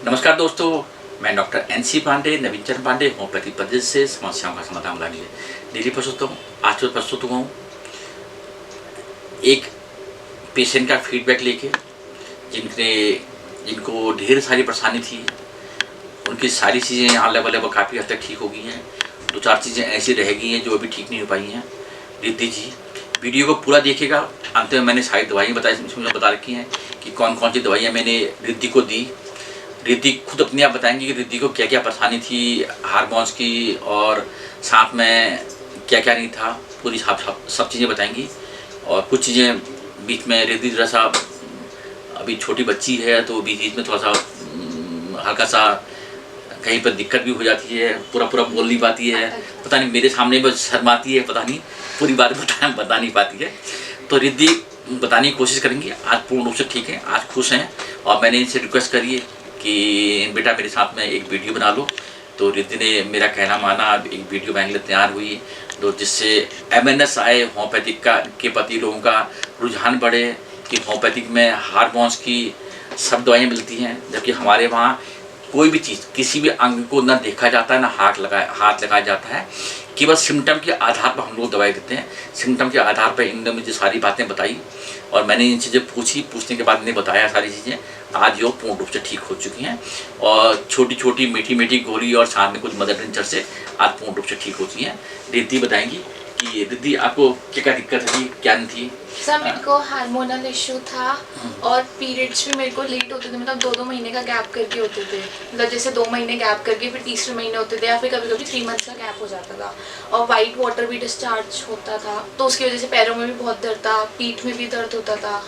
नमस्कार दोस्तों, मैं डॉक्टर NC पांडे, नवीन चंद्र पांडे, होम्योपैथी पद्धति से समस्याओं का समाधान लाने दिल्ली प्रस्तुत हूँ। आज तो प्रस्तुत हुआ हूँ एक पेशेंट का फीडबैक लेके, जिनको ढेर सारी परेशानी थी। उनकी सारी चीज़ें यहाँ लेवल काफ़ी हद तक ठीक हो गई हैं। 2-4 चीज़ें ऐसी रह गई हैं जो अभी ठीक नहीं हो पाई हैं। रिद्धि जी, वीडियो को पूरा देखिएगा। अंत में मैंने सारी दवाइयाँ मुझे बता रखी हैं कि कौन कौन सी दवाइयाँ मैंने रिद्धि को दी। रिद्धि खुद अपने आप बताएंगी कि रिद्धि को क्या क्या परेशानी थी हार्मोन्स की, और साथ में क्या क्या नहीं था। पूरी सब चीज़ें बताएंगी। और कुछ चीज़ें बीच में रिद्धि जरा सा अभी छोटी बच्ची है, तो बीच में थोड़ा सा हल्का सा कहीं पर दिक्कत भी हो जाती है। पूरा बोल नहीं पाती है। पता नहीं मेरे सामने बस शर्माती है, पता नहीं पूरी बात बता नहीं पाती है। तो रिद्धि बताने की कोशिश करेंगी। आज पूर्ण रूप से ठीक है, आज खुश हैं। और मैंने इनसे रिक्वेस्ट करी है कि बेटा मेरे साथ में एक वीडियो बना लो। तो रिद्धि ने मेरा कहना माना, एक वीडियो बनाने के लिए तैयार हुई। तो जिससे अवेयरनेस आए होम्योपैथिक का के प्रति, लोगों का रुझान बढ़े कि होम्योपैथिक में हार्मोन्स की सब दवाइयाँ मिलती हैं, जबकि हमारे वहाँ कोई भी चीज़, किसी भी अंग को ना देखा जाता है ना हाथ लगाया जाता है। केवल सिम्टम के आधार पर हम लोग दवाई देते हैं। सिम्टम के आधार पर इन्होंने मुझे सारी बातें बताई और मैंने इन चीज़ें पूछने के बाद इन्हें बताया सारी चीज़ें। आज ये पूर्ण रूप से ठीक हो चुकी हैं और छोटी छोटी मीठी गोली और साथ में कुछ मदर टिंचर से आज पूर्ण रूप से ठीक होती हैं। रिद्धि बताएंगी कि रिद्धि आपको क्या क्या दिक्कत थी, क्या नहीं थी। सर मेरे को हार्मोनल इशू था और पीरियड्स भी मेरे को लेट होते थे। मतलब 2-2 महीने का गैप करके होते थे। मतलब जैसे 2 महीने गैप करके फिर तीसरे महीने होते थे, या फिर कभी कभी 3 मंथ्स का गैप हो जाता था। और वाइट वाटर भी डिस्चार्ज होता था, तो उसकी वजह से पैरों में भी बहुत दर्द था, पीठ में भी दर्द होता था।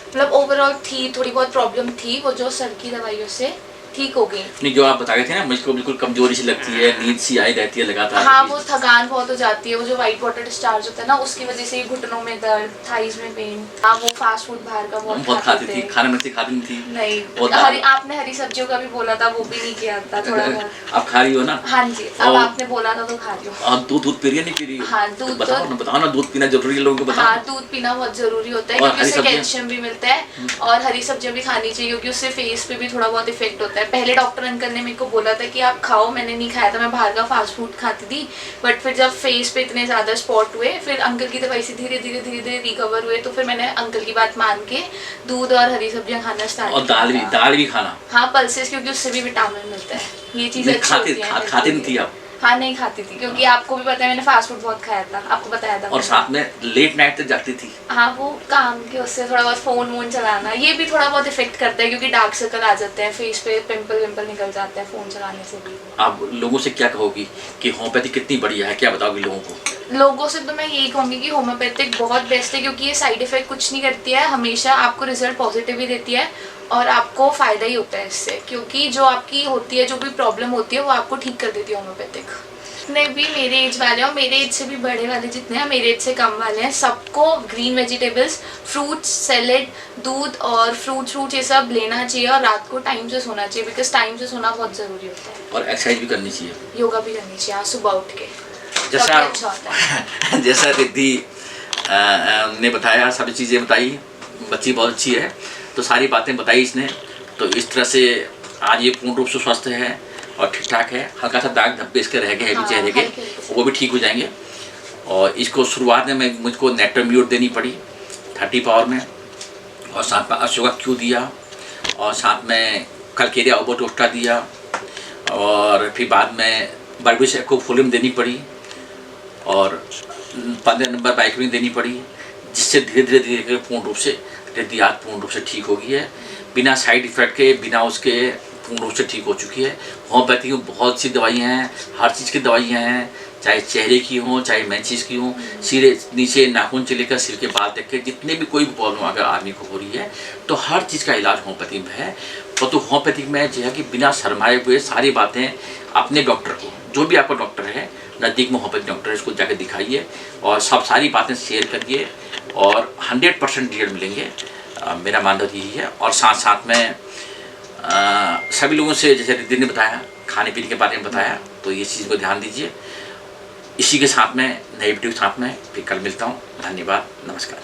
मतलब ओवरऑल थी थोड़ी बहुत प्रॉब्लम थी, वो जो सर की दवाइयों से ठीक हो गई। नहीं, जो आप बता रहे थे ना, मुझको बिल्कुल कमजोरी सी लगती है, नींद सी आई रहती है लगातार। हाँ, वो थकान बहुत हो जाती है। वो जो वाइट वाटर डिस्चार्ज होता है ना, उसकी वजह से घुटनों में दर्द, थाइज में पेन। हाँ, वो फास्ट फूड बाहर का बहुत खाती थी, खाना में से खाती नहीं थी। नहीं, आपने हरी सब्जियों का भी बोला था, वो भी नहीं किया था थोड़ा बहुत। आप खा रही हो ना? हाँ जी, अब आपने बोला था तो खा रही हूँ। और दूध पी रही है, नहीं पी रही हो? हाँ, दूध बताओ ना, दूध पीना जरूरी है, लोगों को बताओ। हाँ, दूध पीना बहुत जरूरी होता है क्योंकि उससे कैल्शियम भी मिलता है। और हरी सब्जियां भी खानी चाहिए क्योंकि उससे फेस पे भी थोड़ा बहुत इफेक्ट होता है। पहले डॉक्टर अंकल ने मेरे को बोला था कि आप खाओ, मैंने नहीं खाया था, मैं बाहर का फास्ट फूड खाती थी। बट फिर जब फेस पे इतने ज़्यादा स्पॉट हुए, फिर अंकल की दवाई से धीरे धीरे रिकवर हुए, तो फिर मैंने अंकल की बात मान के दूध और हरी सब्जियां खाना स्टार्ट किया। और दाल भी खाना। हाँ, पल्सेस, क्योंकि उससे भी विटामिन मिलता है। ये चीज़ें खाती नहीं थी आप? हाँ, नहीं खाती थी क्योंकि आपको भी पता है मैंने फास्ट फूड बहुत खाया था, आपको बताया था। और साथ में लेट नाइट तक जागती थी। हाँ, वो काम के उससे थोड़ा बहुत फोन चलाना, ये भी थोड़ा बहुत इफेक्ट करता है क्योंकि डार्क सर्कल आ जाते हैं फेस पे, पिंपल निकल जाते हैं फोन चलाने से भी। आप लोगों से क्या कहोगी कि होम्योपैथी कितनी बढ़िया है, क्या बताओगी लोगों को? लोगों से तो मैं यही कहूँगी कि होम्योपैथिक बहुत बेस्ट है क्योंकि ये साइड इफेक्ट कुछ नहीं करती है, हमेशा आपको रिजल्ट पॉजिटिव ही देती है और आपको फ़ायदा ही होता है इससे, क्योंकि जो आपकी होती है, जो भी प्रॉब्लम होती है, वो आपको ठीक कर देती है होम्योपैथिक। जितने भी मेरे एज वाले और मेरे एज से भी बड़े वाले जितने हैं, मेरे एज से कम वाले हैं, सबको ग्रीन वेजिटेबल्स, फ्रूट्स, सैलेड, दूध और फ्रूट ये सब लेना चाहिए। और रात को टाइम से सोना चाहिए, बिकॉज टाइम से सोना बहुत ज़रूरी होता है। और एक्सरसाइज भी करनी चाहिए, योगा भी करनी चाहिए सुबह उठ के, जैसा अच्छा होता है। जैसा रिद्धि ने बताया, सभी चीज़ें बताई। बच्ची बहुत अच्छी है, तो सारी बातें बताई इसने। तो इस तरह से आज ये पूर्ण रूप से स्वस्थ है और ठीक ठाक है। हल्का सा दाग धब्बे इसके रह गए हैं चेहरे के, वो भी ठीक हो जाएंगे। और इसको शुरुआत में मुझको नेट्रोम्यूट देनी पड़ी 30 पावर में, और साथ में अशोका क्यू दिया, और साथ में कलकेरिया ओबोटोस्टा दिया, और फिर बाद में बर्बिस एक्कोफोलियम देनी पड़ी, और 15 नंबर बाइक्रिन देनी पड़ी, जिससे धीरे धीरे पूर्ण रूप से रिद्धि आज पूर्ण रूप से ठीक हो गई है, बिना साइड इफेक्ट के, बिना उसके पूर्ण रूप से ठीक हो चुकी है। होम्योपैथी में बहुत सी दवाइयाँ हैं, हर चीज़ की दवाइयाँ हैं, चाहे चेहरे की हों, चाहे मेंसेस की हों, सिर नीचे नाखून से लेकर सिर के बाल तक के, जितने भी कोई भी प्रॉब्लम अगर आदमी को हो रही है, तो हर चीज़ का इलाज होम्योपैथी में है। तो होम्योपैथिक में जो है कि बिना शर्माए हुए सारी बातें अपने डॉक्टर को, जो भी आपका डॉक्टर है, नज़दीक में होम्योपैथिक डॉक्टर है, उसको जाकर दिखाइए और सारी बातें शेयर करिए और 100% रिजल्ट मिलेंगे। मेरा मानना यही है। और साथ में सभी लोगों से, जैसे रिद्धि ने बताया, खाने पीने के बारे में बताया, तो ये चीज़ को ध्यान दीजिए। इसी के साथ में नई वीडियो के साथ में फिर कल मिलता हूँ। धन्यवाद, नमस्कार।